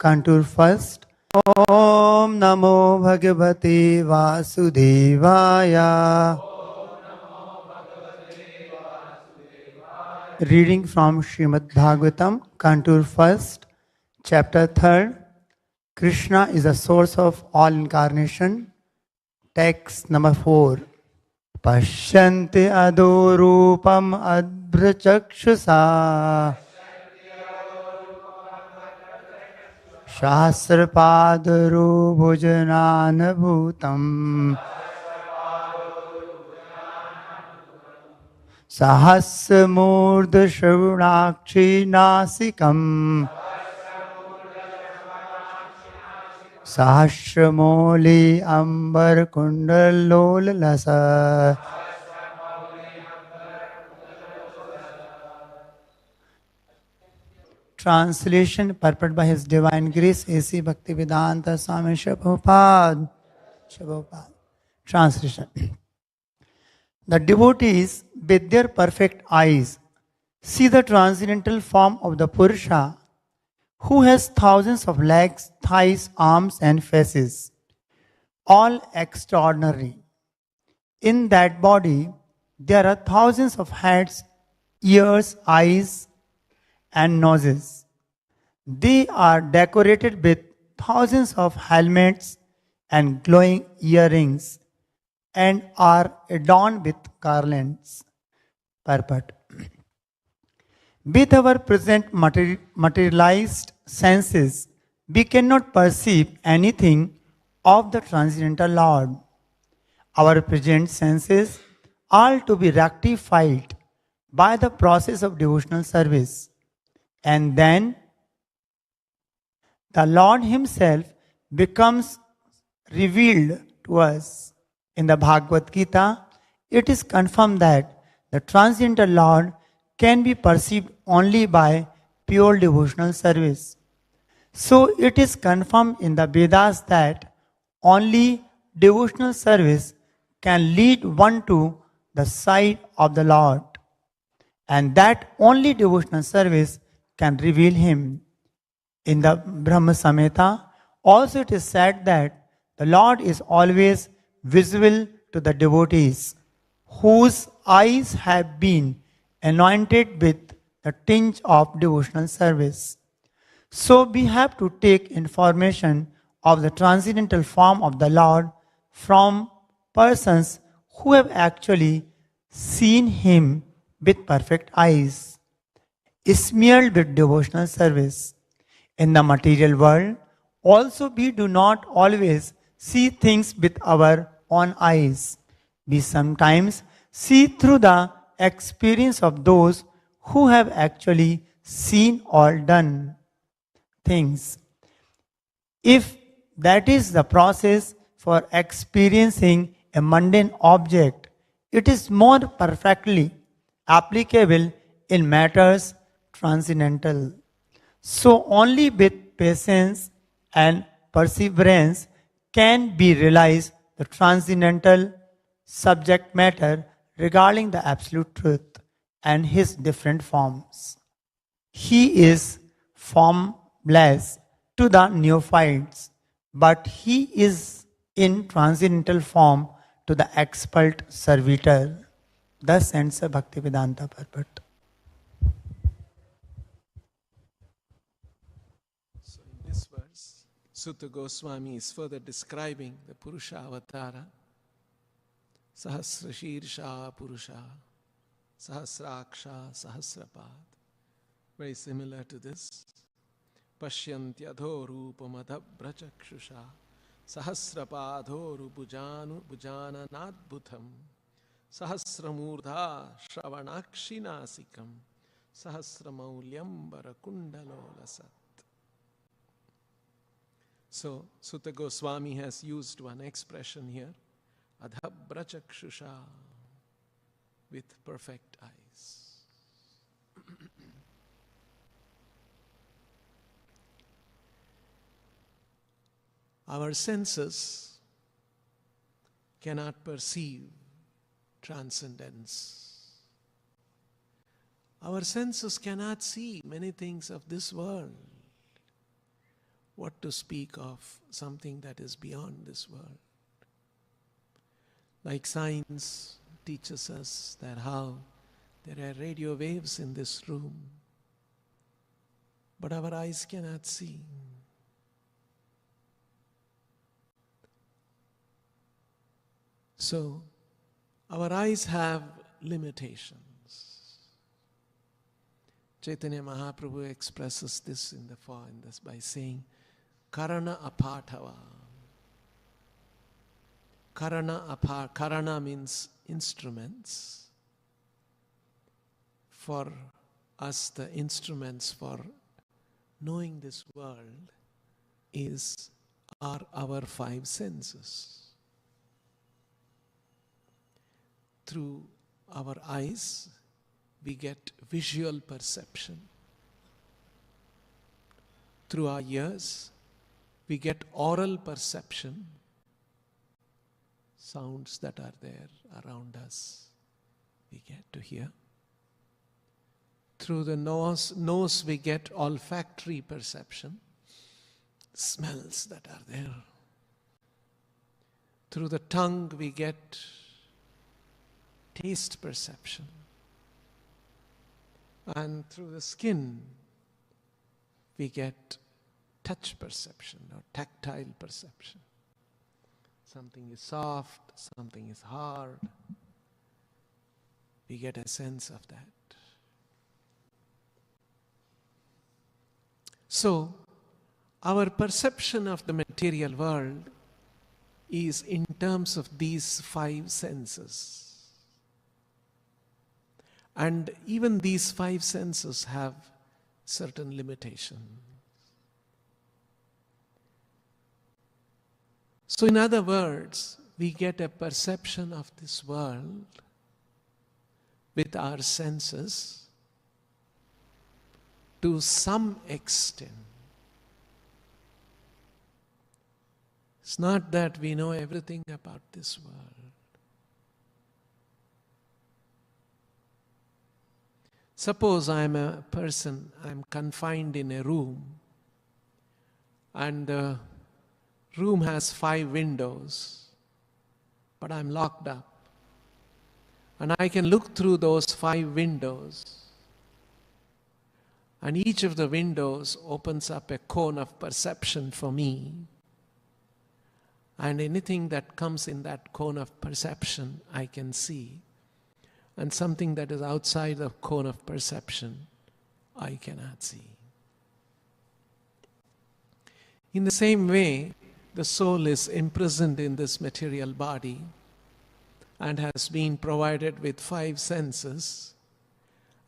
Contour first. Om Namo Bhagavate Vasudevaya. Reading from Srimad Bhagavatam, Contour first, chapter 3rd. Krishna is the source of all incarnation. Text number 4. Pashyanti adorupam adbrachakshusa Shahasrapadaru bhujanana bhutam Sahasramurdha shravunakshi nasikam Sahasramoli ambar kundalolalasa. Translation purported by His Divine Grace A.C. Bhaktivedanta Swami Prabhupada. Translation. The devotees with their perfect eyes see the transcendental form of the Purusha who has thousands of legs, thighs, arms and faces, all extraordinary. In that body, there are thousands of heads, ears, eyes and noses. They are decorated with thousands of helmets and glowing earrings and are adorned with garlands. Purport. With our present materialized senses, we cannot perceive anything of the transcendental Lord. Our present senses are to be rectified by the process of devotional service. And then the Lord Himself becomes revealed to us. In the Bhagavad Gita, it is confirmed that the transcendental Lord can be perceived only by pure devotional service. So it is confirmed in the Vedas that only devotional service can lead one to the sight of the Lord, and that only devotional service can reveal Him. In the Brahma Samhita, also it is said that the Lord is always visible to the devotees whose eyes have been anointed with the tinge of devotional service. So we have to take information of the transcendental form of the Lord from persons who have actually seen Him with perfect eyes, smeared with devotional service. In the material world, also we do not always see things with our own eyes. We sometimes see through the experience of those who have actually seen or done things. If that is the process for experiencing a mundane object, it is more perfectly applicable in matters transcendental. So only with patience and perseverance can be realized the transcendental subject matter regarding the absolute truth and His different forms. He is formless to the neophytes, but He is in transcendental form to the expert servitor. Thus ends the Bhaktivedanta purport. So in this verse, Sutta Goswami is further describing the Purusha Avatara. Sahasrashirsha Purusha, Sahasraksha, Sahasrapad. Very similar to this. Pashyantyadho rupamadhabrachakshusha, Sahasrapadho bujananadbhutam, Sahasramurdha shravanakshi nasikam, Sahasramaulyam barakundalolasat. So, Sutta Goswami has used one expression here, adhabrachakshusha, with perfect eyes. Our senses cannot perceive transcendence. Our senses cannot see many things of this world. what to speak of something that is beyond this world. Like science teaches us that how there are radio waves in this room, but our eyes cannot see. So, our eyes have limitations. Chaitanya Mahaprabhu expresses this in this by saying, Karana apatava. Karana means instruments. For us, the instruments for knowing this world are our five senses. Through our eyes, we get visual perception. Through our ears, we get oral perception. Sounds that are there around us, we get to hear. Through the nose we get olfactory perception. Smells that are there. Through the tongue we get taste perception. And through the skin, we get touch perception or tactile perception. Something is soft, something is hard. We get a sense of that. So, our perception of the material world is in terms of these five senses. And even these five senses have certain limitations. So in other words, we get a perception of this world with our senses to some extent. It's not that we know everything about this world. Suppose I'm a person, I'm confined in a room, and the room has 5 windows, but I'm locked up. And I can look through those 5 windows, and each of the windows opens up a cone of perception for me. And anything that comes in that cone of perception, I can see. And something that is outside the cone of perception, I cannot see. In the same way, the soul is imprisoned in this material body and has been provided with 5 senses.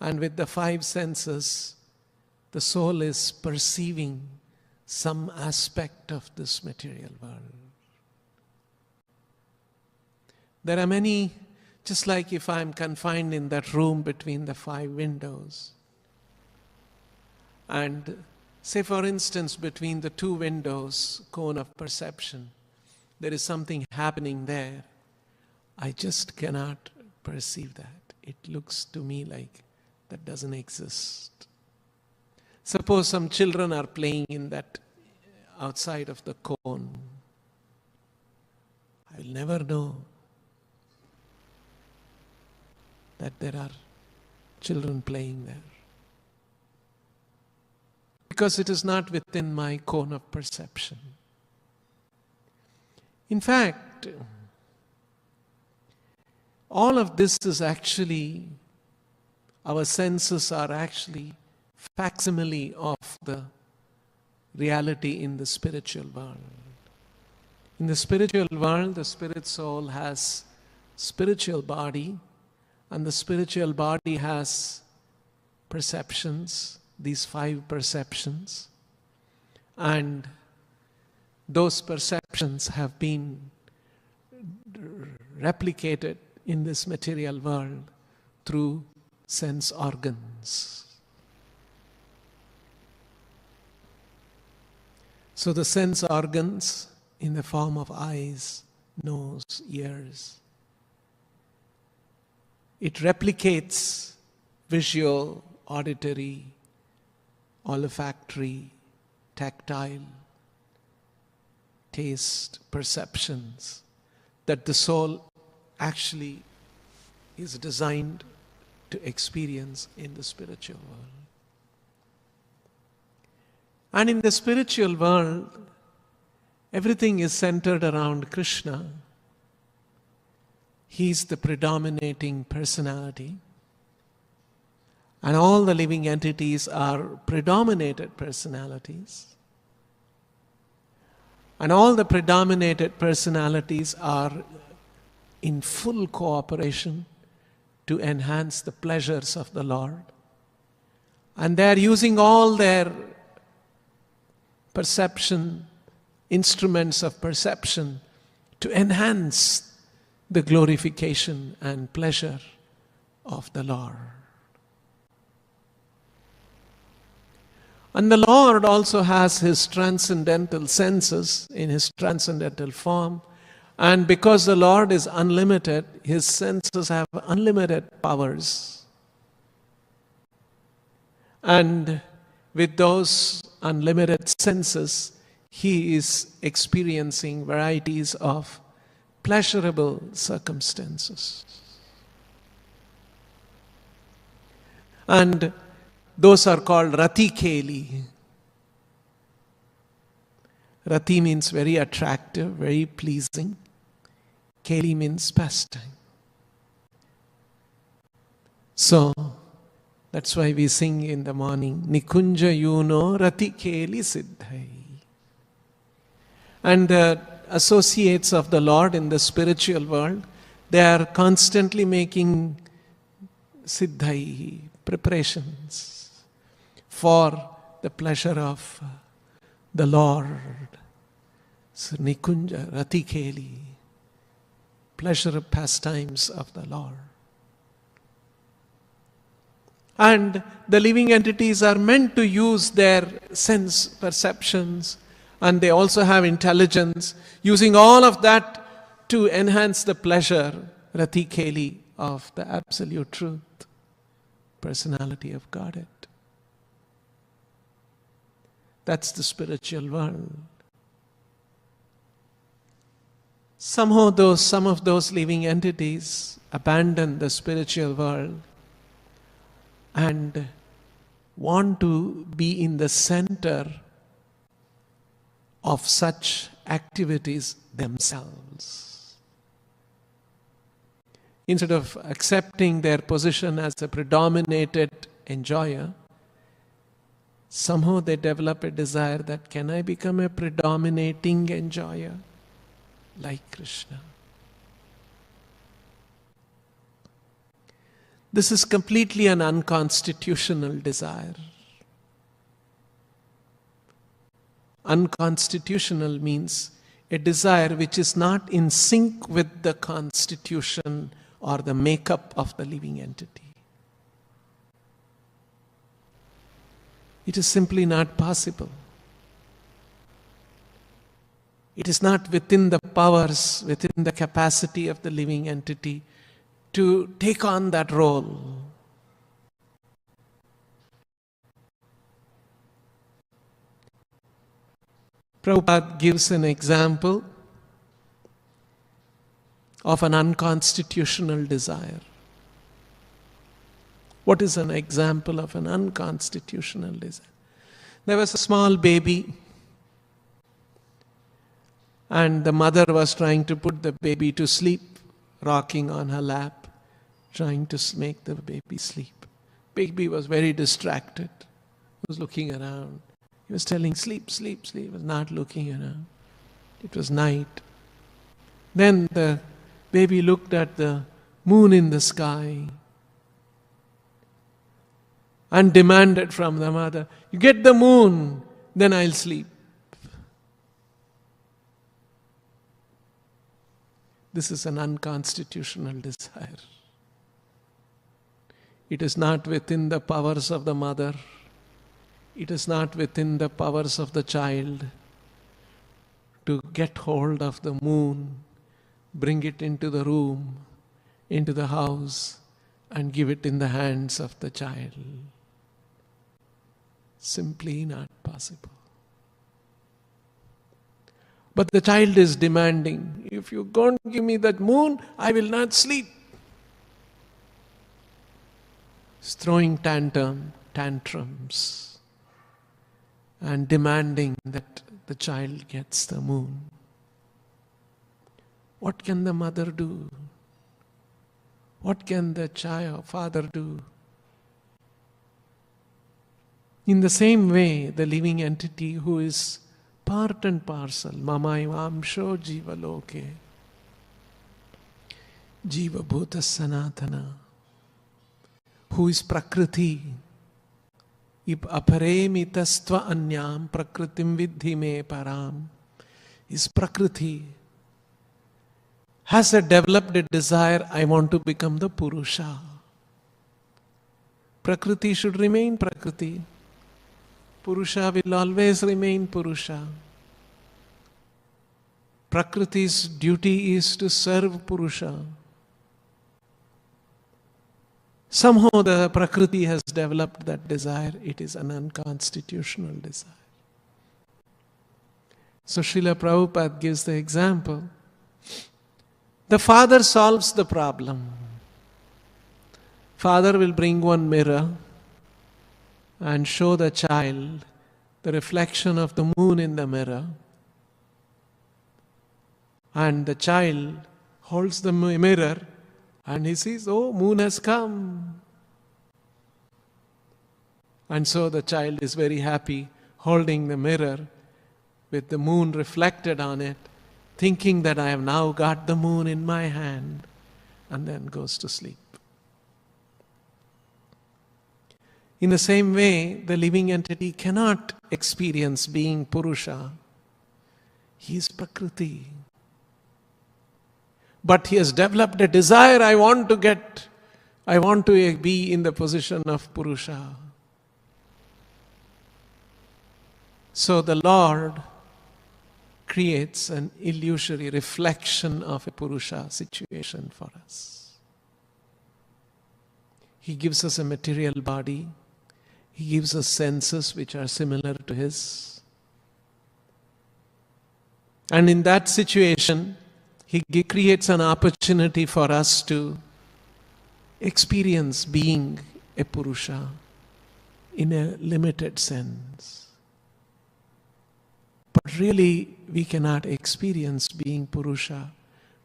And with the 5 senses, the soul is perceiving some aspect of this material world. There are many, just like if I'm confined in that room between the 5 windows, and say for instance between the 2 windows, cone of perception, there is something happening there, I just cannot perceive that. It looks to me like that doesn't exist. Suppose some children are playing in that outside of the cone. I'll never know that there are children playing there, because it is not within my cone of perception. In fact, all of this is actually, our senses are actually facsimile of the reality in the spiritual world. In the spiritual world, the spirit soul has spiritual body, and the spiritual body has perceptions, these 5 perceptions. And those perceptions have been replicated in this material world through sense organs. So the sense organs in the form of eyes, nose, ears, it replicates visual, auditory, olfactory, tactile, taste, perceptions that the soul actually is designed to experience in the spiritual world. And in the spiritual world, everything is centered around Krishna. He's the predominating personality. And all the living entities are predominated personalities. And all the predominated personalities are in full cooperation to enhance the pleasures of the Lord. And they are using all their perception, instruments of perception, to enhance the glorification and pleasure of the Lord. And the Lord also has his transcendental senses in his transcendental form. And because the Lord is unlimited, his senses have unlimited powers. And with those unlimited senses, he is experiencing varieties of pleasurable circumstances. And those are called Rati Keli. Rati means very attractive, very pleasing. Keli means pastime. So, that's why we sing in the morning, Nikunja Yuno Rati Keli Siddhai. And the associates of the Lord in the spiritual world, they are constantly making siddhai, preparations for the pleasure of the Lord. So Nikunja Rati Keli, pleasure pastimes of the Lord. And the living entities are meant to use their sense perceptions, and they also have intelligence, using all of that to enhance the pleasure, Rati Keli, of the absolute truth, personality of Godhead. That's the spiritual world. Some of those living entities abandon the spiritual world and want to be in the center of such activities themselves. Instead of accepting their position as a predominated enjoyer, somehow they develop a desire that, can I become a predominating enjoyer like Krishna? This is completely an unconstitutional desire. Unconstitutional means a desire which is not in sync with the constitution or the makeup of the living entity. It is simply not possible. It is not within the powers, within the capacity of the living entity to take on that role. Prabhupada gives an example of an unconstitutional desire. What is an example of an unconstitutional desire? There was a small baby, and the mother was trying to put the baby to sleep, rocking on her lap, trying to make the baby sleep. Baby was very distracted. He was looking around. He was telling, sleep, sleep, sleep. He was not looking around. It was night. Then the baby looked at the moon in the sky and demanded from the mother, you get the moon, then I'll sleep. This is an unconstitutional desire. It is not within the powers of the mother. It is not within the powers of the child to get hold of the moon, bring it into the room, into the house, and give it in the hands of the child. Simply not possible. But the child is demanding, if you don't give me that moon, I will not sleep. He's throwing tantrums and demanding that the child gets the moon. What can the mother do? What can the father do? In the same way, the living entity who is part and parcel, mamai vamsho jiva loke, jiva bhuta sanatana, who is prakriti, ip aparemi tastva anyam prakritim vidhi me param, is prakriti, has developed a desire, I want to become the Purusha. Prakriti should remain Prakriti. Purusha will always remain Purusha. Prakriti's duty is to serve Purusha. Somehow the Prakriti has developed that desire. It is an unconstitutional desire. So Srila Prabhupada gives the example. The father solves the problem. Father will bring one mirror and show the child the reflection of the moon in the mirror. And the child holds the mirror and he sees, oh, moon has come. And so the child is very happy holding the mirror with the moon reflected on it, thinking that I have now got the moon in my hand, and then goes to sleep. In the same way, the living entity cannot experience being Purusha. He is Prakriti. But he has developed a desire, I want to be in the position of Purusha. So the Lord creates an illusory reflection of a Purusha situation for us. He gives us a material body. He gives us senses which are similar to his. And in that situation, he creates an opportunity for us to experience being a Purusha in a limited sense. But really, we cannot experience being Purusha.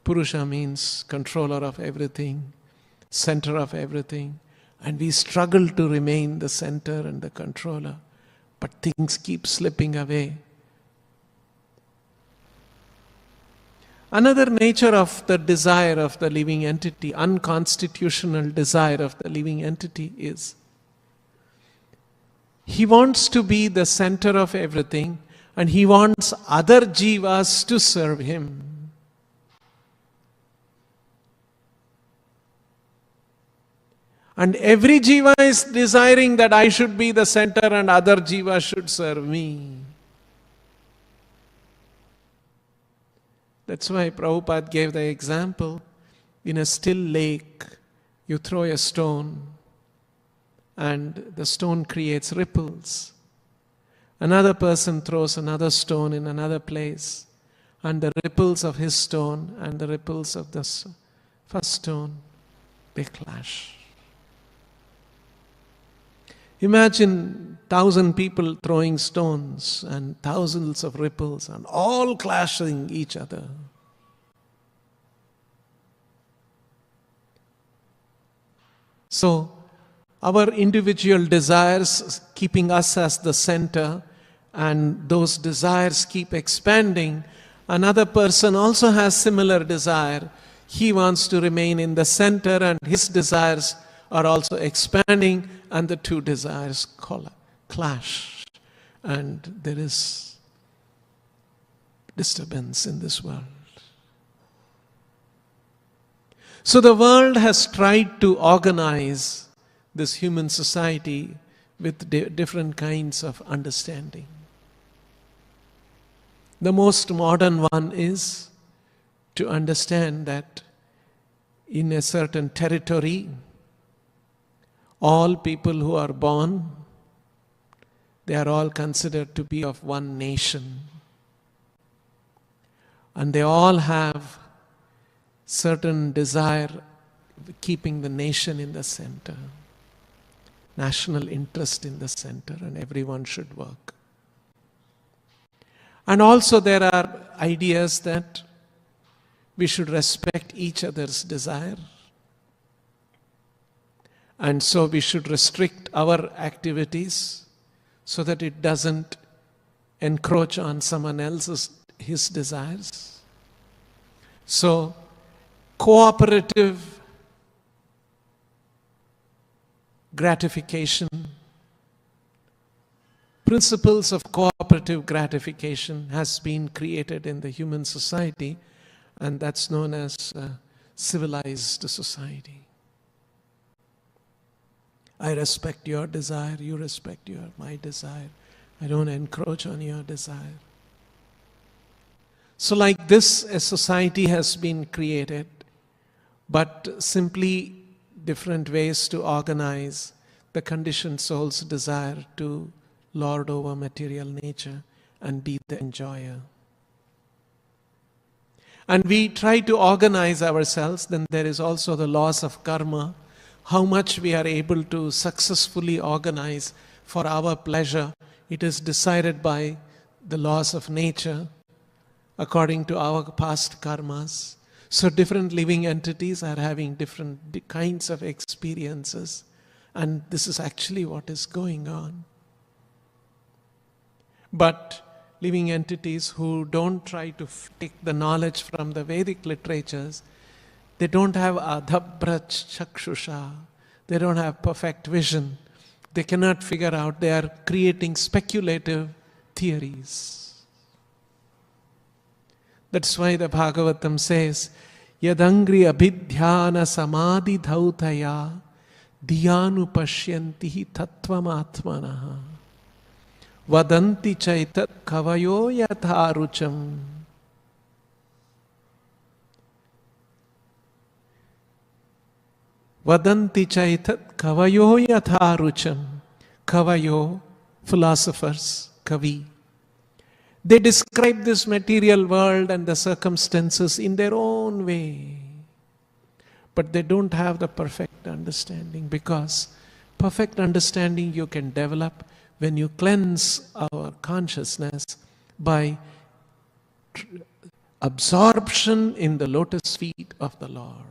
Purusha means controller of everything, center of everything. And we struggle to remain the center and the controller. But things keep slipping away. Another nature of the desire of the living entity, unconstitutional desire of the living entity is, he wants to be the center of everything. And he wants other jivas to serve him. And every jiva is desiring that I should be the center and other jivas should serve me. That's why Prabhupada gave the example. In a still lake, you throw a stone and the stone creates ripples. Another person throws another stone in another place, and the ripples of his stone and the ripples of the first stone, they clash. Imagine 1,000 people throwing stones and thousands of ripples and all clashing each other. So, our individual desires keeping us as the center, and those desires keep expanding. Another person also has similar desire. He wants to remain in the center and his desires are also expanding, and the two desires clash. And there is disturbance in this world. So the world has tried to organize this human society with different kinds of understanding. The most modern one is to understand that in a certain territory, all people who are born, they are all considered to be of one nation. And they all have certain desire, keeping the nation in the center, national interest in the center, and everyone should work. And also there are ideas that we should respect each other's desire. And so we should restrict our activities so that it doesn't encroach on someone else's his desires. So cooperative gratification, principles of cooperative gratification has been created in the human society, and that's known as civilized society. I respect your desire, you respect my desire. I don't encroach on your desire. So like this, a society has been created, but simply different ways to organize the conditioned soul's desire to lord over material nature and be the enjoyer. And we try to organize ourselves, then there is also the laws of karma, how much we are able to successfully organize for our pleasure. It is decided by the laws of nature according to our past karmas. So different living entities are having different kinds of experiences, and this is actually what is going on. But living entities who don't try to take the knowledge from the Vedic literatures, they don't have adhabra chakshusha, they don't have perfect vision. They cannot figure out, they are creating speculative theories. That's why the Bhagavatam says, Yadangri abhidhyana samadhi dhautaya dhyanu pashyanti tattvam atmanaha vadanti chaitat kavayo yatharucham. Vadanti chaitat kavayo yatharucham. Kavayo, philosophers, kavi. They describe this material world and the circumstances in their own way. But they don't have the perfect understanding, because perfect understanding you can develop when you cleanse our consciousness by absorption in the lotus feet of the Lord.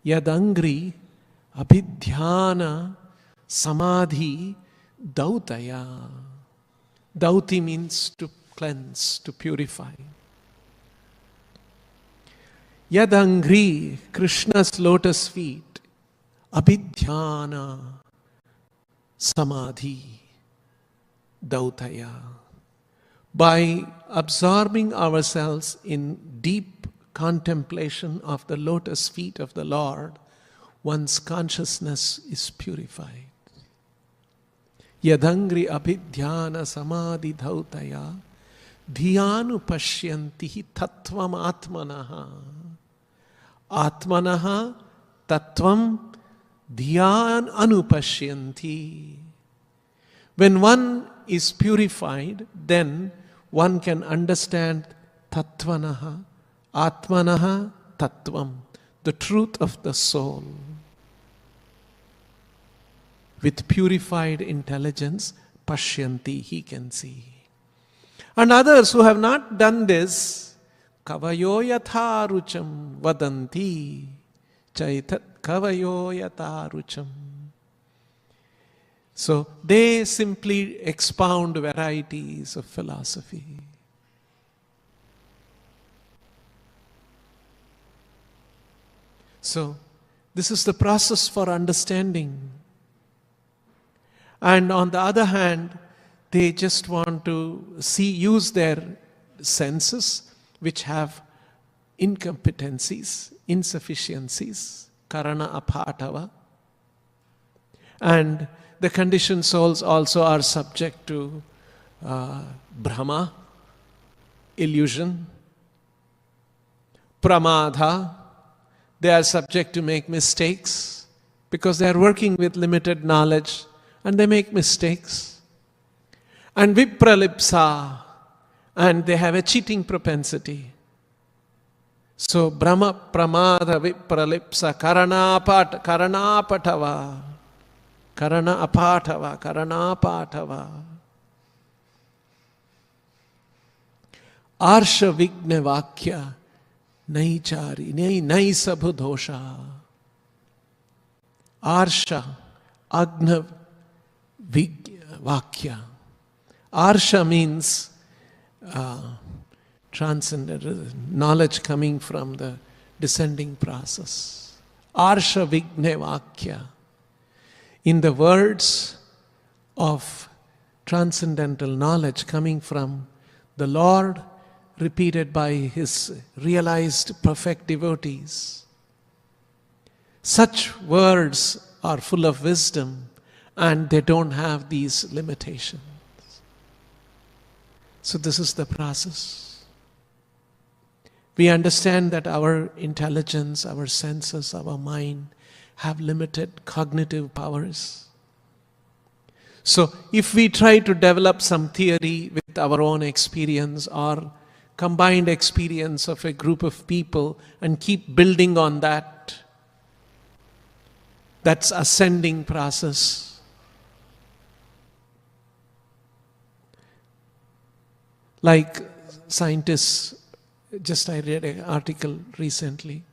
Yadangri abhidhyana samadhi dautaya. Dauti means to cleanse, to purify. Yadangri, Krishna's lotus feet, abhidhyana samadhi dautaya. By absorbing ourselves in deep contemplation of the lotus feet of the Lord, one's consciousness is purified. Yadangri abhidhyana samadhi dhautaya dhyanu pashyanti tattvam atmanaha. Atmanaha tattvam dhyan anupashyanti. When one is purified, then one can understand tattvanaha, atmanaha tattvam, the truth of the soul. With purified intelligence, pashyanti, he can see. And others who have not done this, kavayo yatharucham vadanti, chaitat kavayo yatharucham. So they simply expound varieties of philosophy. So this is the process for understanding. And on the other hand, they just want to use their senses, which have incompetencies, insufficiencies, karana aphatava. And the conditioned souls also are subject to brahma, illusion, pramadha. They are subject to make mistakes because they are working with limited knowledge and they make mistakes. And vipralipsa, and they have a cheating propensity. So Brahma Pramada Vipralipsa Karanapatava Arsha Vigna Vakya Naichari Nai Sabhudosha Arsha Agna Vakya. Arsha means transcendental knowledge coming from the descending process. Arsha Vigna Vakya. In the words of transcendental knowledge coming from the Lord, repeated by His realized perfect devotees, such words are full of wisdom and they don't have these limitations. So this is the process. We understand that our intelligence, our senses, our mind have limited cognitive powers. So if we try to develop some theory with our own experience or combined experience of a group of people and keep building on that, that's ascending process. Like scientists, just I read an article recently.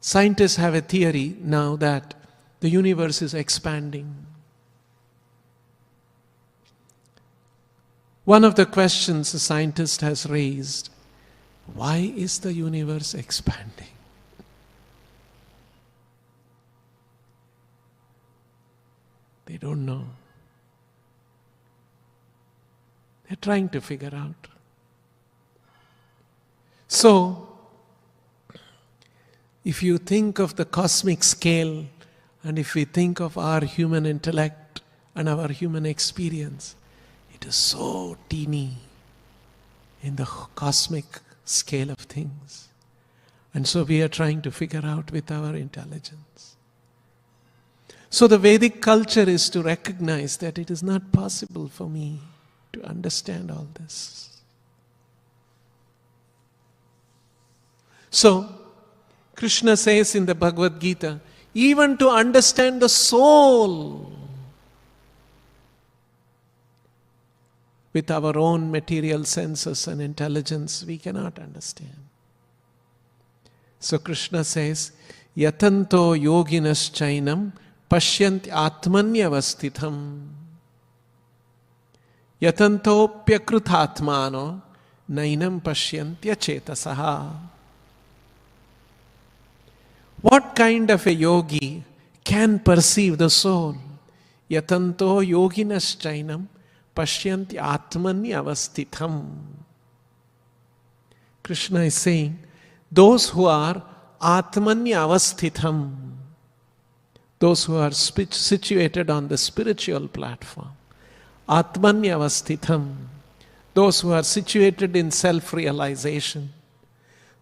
Scientists have a theory now that the universe is expanding. One of the questions a scientist has raised, why is the universe expanding? They don't know. They're trying to figure out. So, if you think of the cosmic scale, and if we think of our human intellect and our human experience, it is so teeny in the cosmic scale of things. And so we are trying to figure out with our intelligence. So the Vedic culture is to recognize that it is not possible for me to understand all this. So, Krishna says in the Bhagavad Gita, even to understand the soul with our own material senses and intelligence, we cannot understand. So Krishna says, Yatanto yoginas chainam pashyanti atmanyavastitham yatantopyakrutatmano nainam pashyantya chetasaha. What kind of a yogi can perceive the soul? Yatanto yoginas chainam pashyanti atmanyavastitham. Krishna is saying, those who are atmanyavastitham, those who are situated on the spiritual platform, atmanyavastitham, those who are situated in self-realization,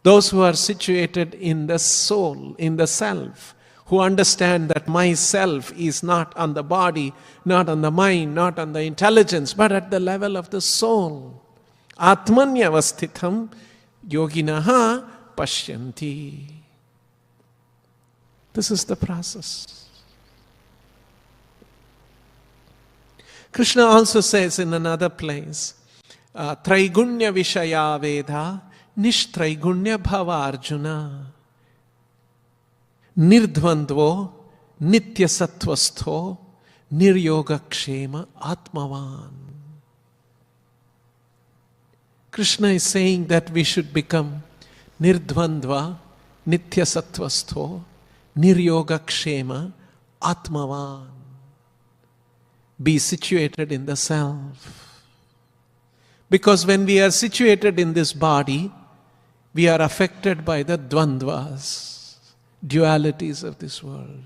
those who are situated in the soul, in the self, who understand that myself is not on the body, not on the mind, not on the intelligence, but at the level of the soul. Atmanyavastitham yoginaha pashyanti. This is the process. Krishna also says in another place, Traigunya Vishaya Veda Nishtraigunya Bhava Arjuna Nirdvandvo Nitya Sattvastho Niryoga Kshema Atmavan. Krishna is saying that we should become Nirdvandva Nitya Sattvastho Niryoga Kshema Atmavan. Be situated in the self. Because when we are situated in this body, we are affected by the dvandvas, dualities of this world.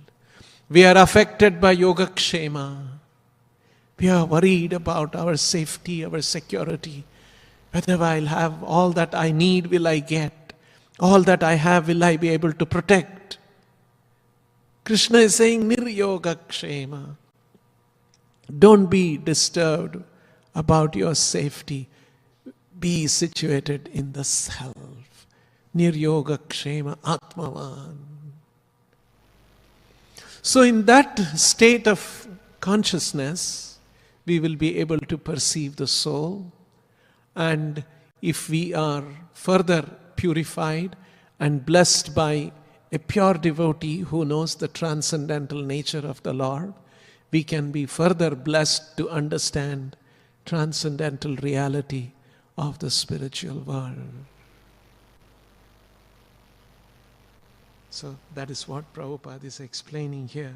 We are affected by yogakshema. We are worried about our safety, our security. Whether I'll have all that I need, will I get? All that I have, will I be able to protect? Krishna is saying, Niryogakshema. Don't be disturbed about your safety. be situated in the self. Niryoga Kshema Atmavan. So in that state of consciousness, we will be able to perceive the soul. And if we are further purified and blessed by a pure devotee who knows the transcendental nature of the Lord, we can be further blessed to understand transcendental reality of the spiritual world. So that is what Prabhupada is explaining here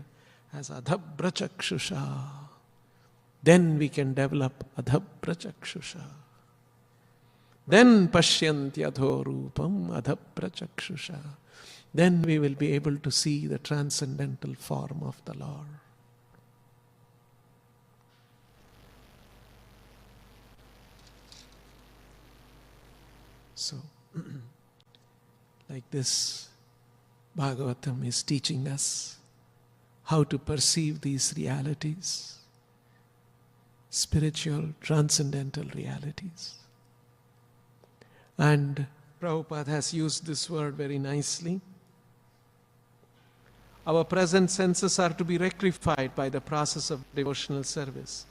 as adhabhrachakshusa. Then we can develop adhabhrachakshusa. Then pashyantyadho rupam adhabhrachakshusa. Then we will be able to see the transcendental form of the Lord. So, like this, Bhagavatam is teaching us how to perceive these realities, spiritual, transcendental realities. And Prabhupada has used this word very nicely. Our present senses are to be rectified by the process of devotional service.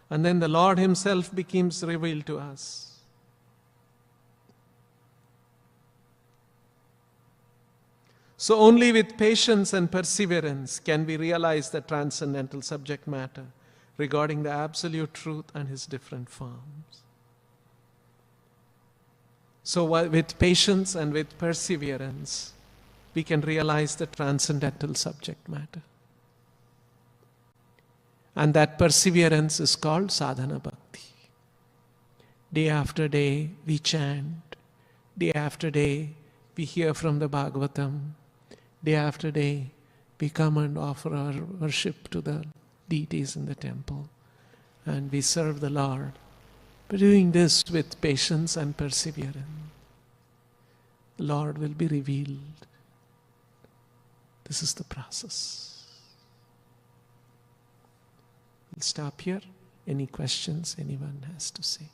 And then the Lord Himself becomes revealed to us. So only with patience and perseverance can we realize the transcendental subject matter regarding the absolute truth and His different forms. So with patience and with perseverance, we can realize the transcendental subject matter. And that perseverance is called sadhana bhakti. Day after day we chant, day after day we hear from the Bhagavatam, day after day we come and offer our worship to the deities in the temple, and we serve the Lord. But doing this with patience and perseverance, the Lord will be revealed. This is the process. We'll stop here. Any questions anyone has to say?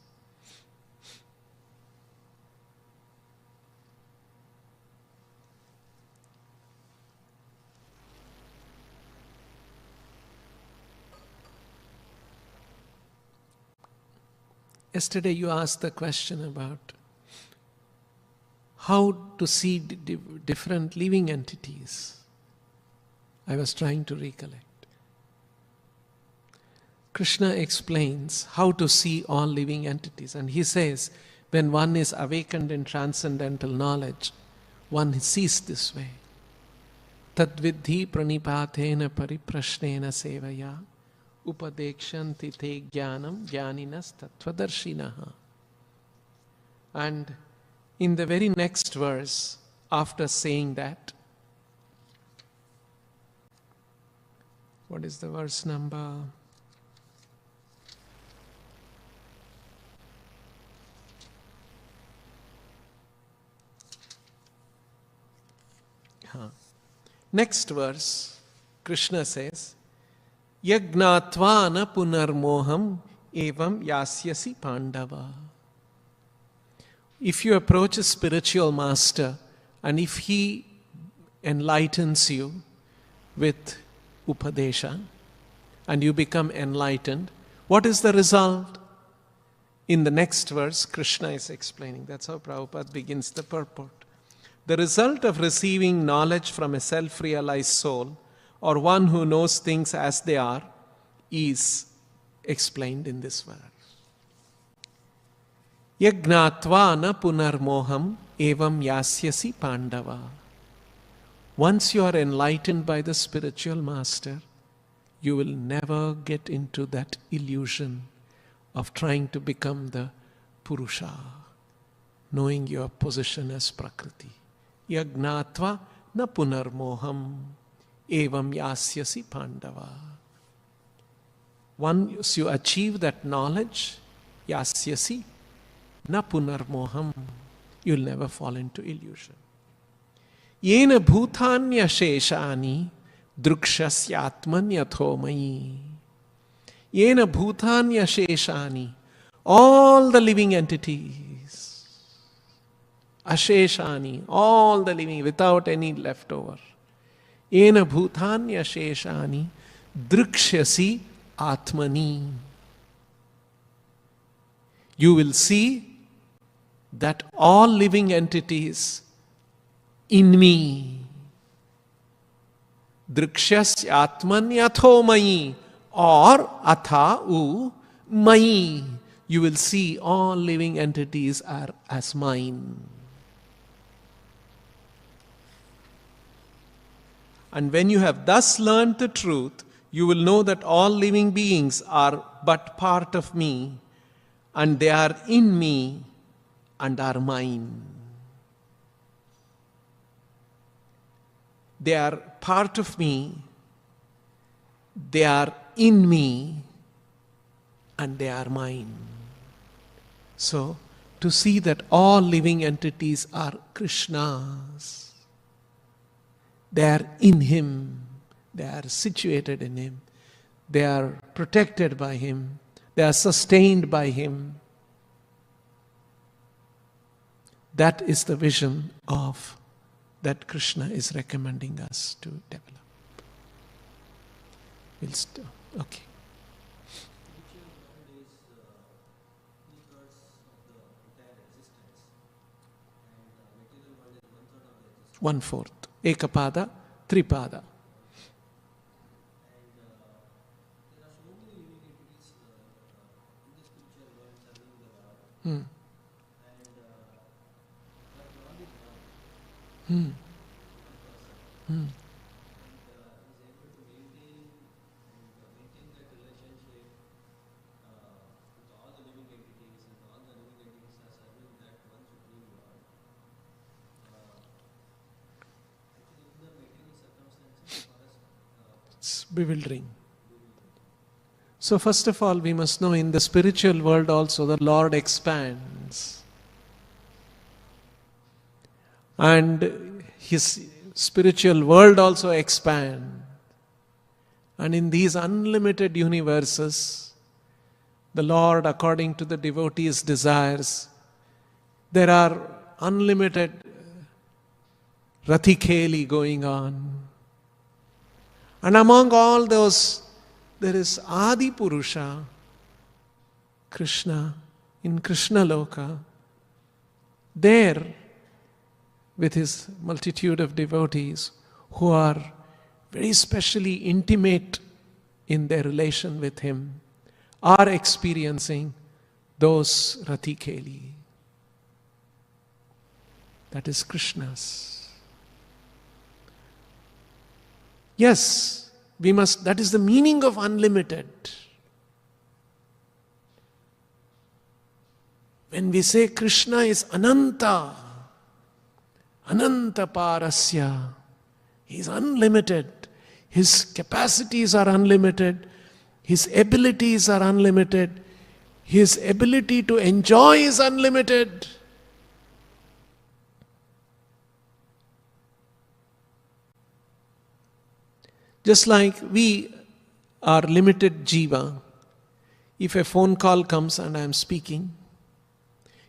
Yesterday you asked the question about how to see different living entities. I was trying to recollect. Krishna explains how to see all living entities, and he says, when one is awakened in transcendental knowledge, one sees this way. Tadvidhi pranipatena pariprashnena sevaya upadekshanti te jnanam jnaninas tattvadarshinaha. And in the very next verse, after saying that, what is the verse number? Next verse, Krishna says, Yagnatva na punarmoham evam yasyasi pandava. If you approach a spiritual master and if he enlightens you with upadesha and you become enlightened, what is the result? In the next verse, Krishna is explaining. That's how Prabhupada begins the purport. The result of receiving knowledge from a self-realized soul, or one who knows things as they are, is explained in this verse. Yagnatva na punarmoham evam yasyasi pandava. Once you are enlightened by the spiritual master, you will never get into that illusion of trying to become the Purusha, knowing your position as Prakriti. Yagnatva na punarmoham evam yasyasi pandava. Once you achieve that knowledge, yasyasi na punarmoham, you'll never fall into illusion. Yena bhutanya sheshani drukshasyaatmanyathomai. Yena bhutanya sheshani, all the living entities, Asheshani, all the living without any leftover. Ena bhutani asheshani drikshyasi atmani. You will see that all living entities in me. Drikshyasya atmanyatho mayi, or atha u mayi. You will see all living entities are as mine. And when you have thus learned the truth, you will know that all living beings are but part of me, and they are in me and are mine. They are part of me, they are in me, and they are mine. So, to see that all living entities are Krishna's, they are in Him, they are situated in Him, they are protected by Him, they are sustained by Him. That is the vision of that Krishna is recommending us to develop. Okay. One-fourth. Ekapada, Tripada. It's bewildering. So first of all, we must know in the spiritual world also the Lord expands. And His spiritual world also expands. And in these unlimited universes, the Lord, according to the devotee's desires, there are unlimited Rathikeli going on. And among all those, there is Adi Purusha, Krishna, in Krishna Loka, there with his multitude of devotees who are very specially intimate in their relation with him, are experiencing those Rathikeli. That is Krishna's. Yes, we must, that is the meaning of unlimited. When we say Krishna is Ananta, Ananta Parasya, He is unlimited. His capacities are unlimited. His abilities are unlimited. His ability to enjoy is unlimited. Just like we are limited jiva. If a phone call comes and I am speaking,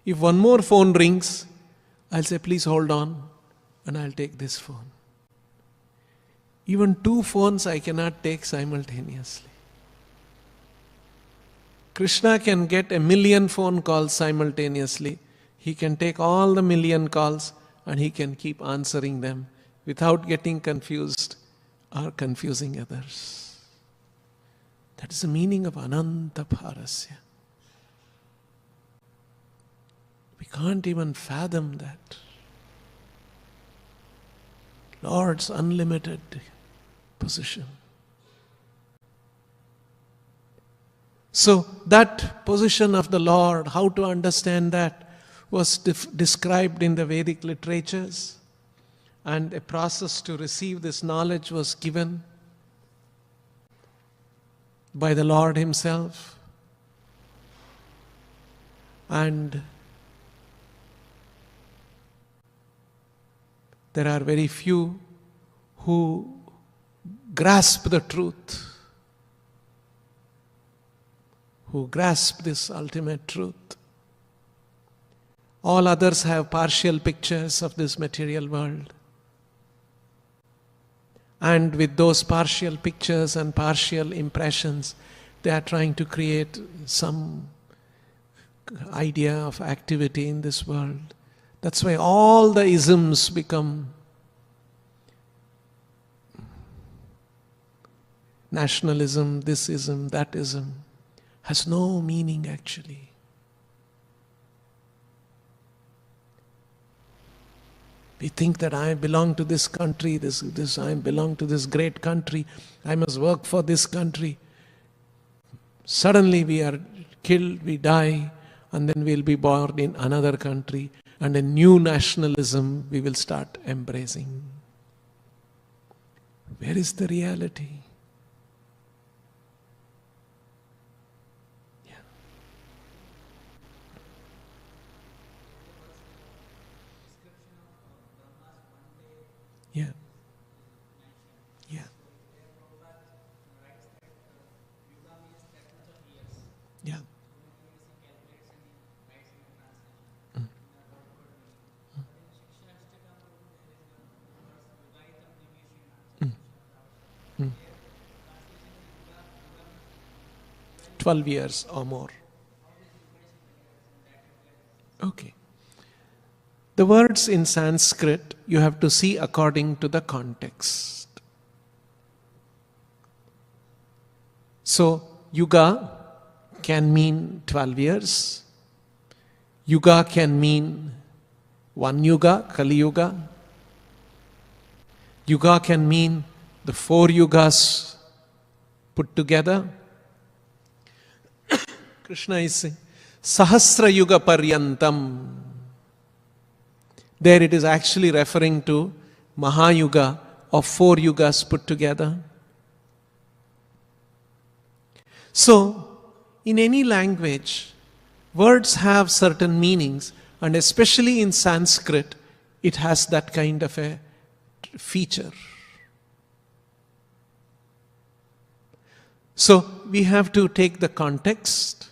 if one more phone rings, I'll say, please hold on, and I'll take this phone. Even two phones I cannot take simultaneously. Krishna can get 1,000,000 phone calls simultaneously. He can take all the 1,000,000 calls and he can keep answering them without getting confused or confusing others. That is the meaning of Ananta Parasya. We can't even fathom that. Lord's unlimited position. So that position of the Lord, how to understand that, was described in the Vedic literatures. And a process to receive this knowledge was given by the Lord Himself. And there are very few who grasp the truth, who grasp this ultimate truth. All others have partial pictures of this material world. And with those partial pictures and partial impressions, they are trying to create some idea of activity in this world. That's why all the isms become nationalism, this ism, that ism. Has no meaning actually. We think that I belong to this country, I belong to this great country, I must work for this country. Suddenly we are killed, we die, and then we'll be born in another country, and a new nationalism we will start embracing. Where is the reality? Yeah. Yeah. 12 years or more. Okay. The words in Sanskrit you have to see according to the context. So, yuga can mean 12 years. Yuga can mean one yuga, Kali Yuga. Yuga can mean the 4 yugas put together. Krishna is saying, Sahasra Yuga Paryantam. There it is actually referring to Mahayuga of 4 yugas put together. So, in any language, words have certain meanings, and especially in Sanskrit, it has that kind of a feature. So, we have to take the context,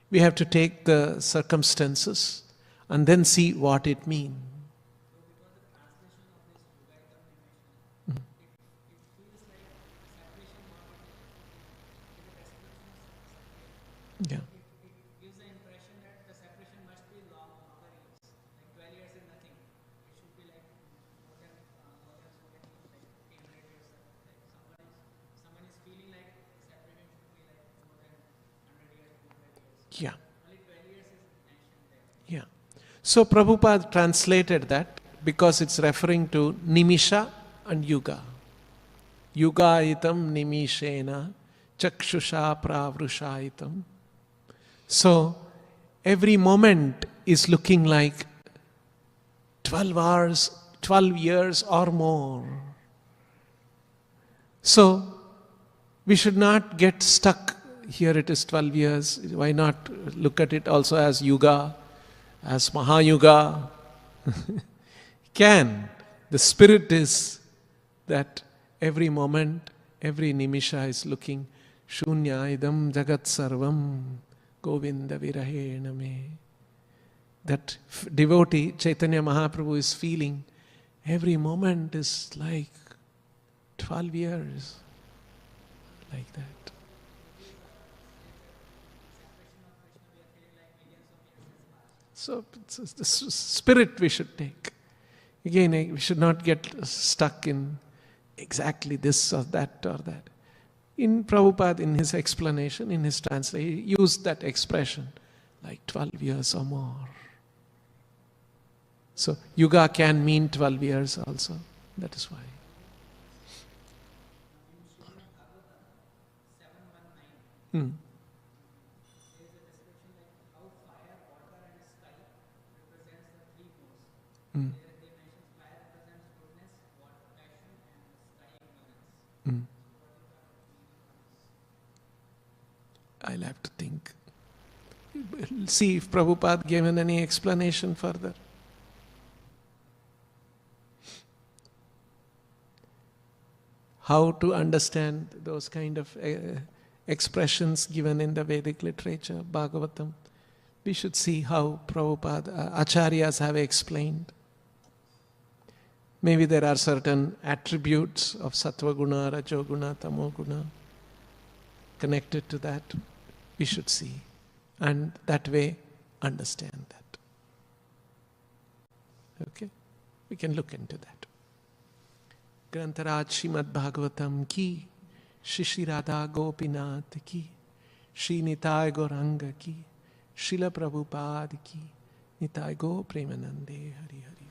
we have to take the circumstances, and then see what it means. Yeah. Gives the impression that the separation must be longer years. Like 12 years is nothing. It should be like more than so many, like 800 years. Like someone is feeling like separation should be like more than 100 years, 200 years. Yeah. Only 12 years is mentioned there. Yeah. So Prabhupada translated that because it's referring to Nimisha and Yuga. Yugaitam Nimishena Chakshusha Pravrushayitam. So, every moment is looking like 12 hours, 12 years or more. So, we should not get stuck. Here it is 12 years. Why not look at it also as Yuga, as Mahayuga? Can. The spirit is that every moment, every nimisha is looking Shunya idam jagat sarvam Govinda virahena me. That devotee, Chaitanya Mahaprabhu, is feeling every moment is like 12 years. Like that. So, it's the spirit we should take. Again, we should not get stuck in exactly this or that or that. In Prabhupada, in his explanation, in his translation, he used that expression, like 12 years or more. So, yuga can mean 12 years also. That is why. Hmm. Hmm. Hmm. I'll have to think. See if Prabhupada given any explanation further. How to understand those kind of expressions given in the Vedic literature, Bhagavatam. We should see how Prabhupada, Acharyas have explained. Maybe there are certain attributes of Sattva Guna, Rajo Guna, Tamo Guna connected to that. We should see. And that way, understand that. Okay? We can look into that. Grantaraj Srimad Bhagavatam ki, Shri Radha Gopinath ki, Shri Nitai Gauranga ki, Srila Prabhupada ki, Nitai Go Premanande Hari Hari.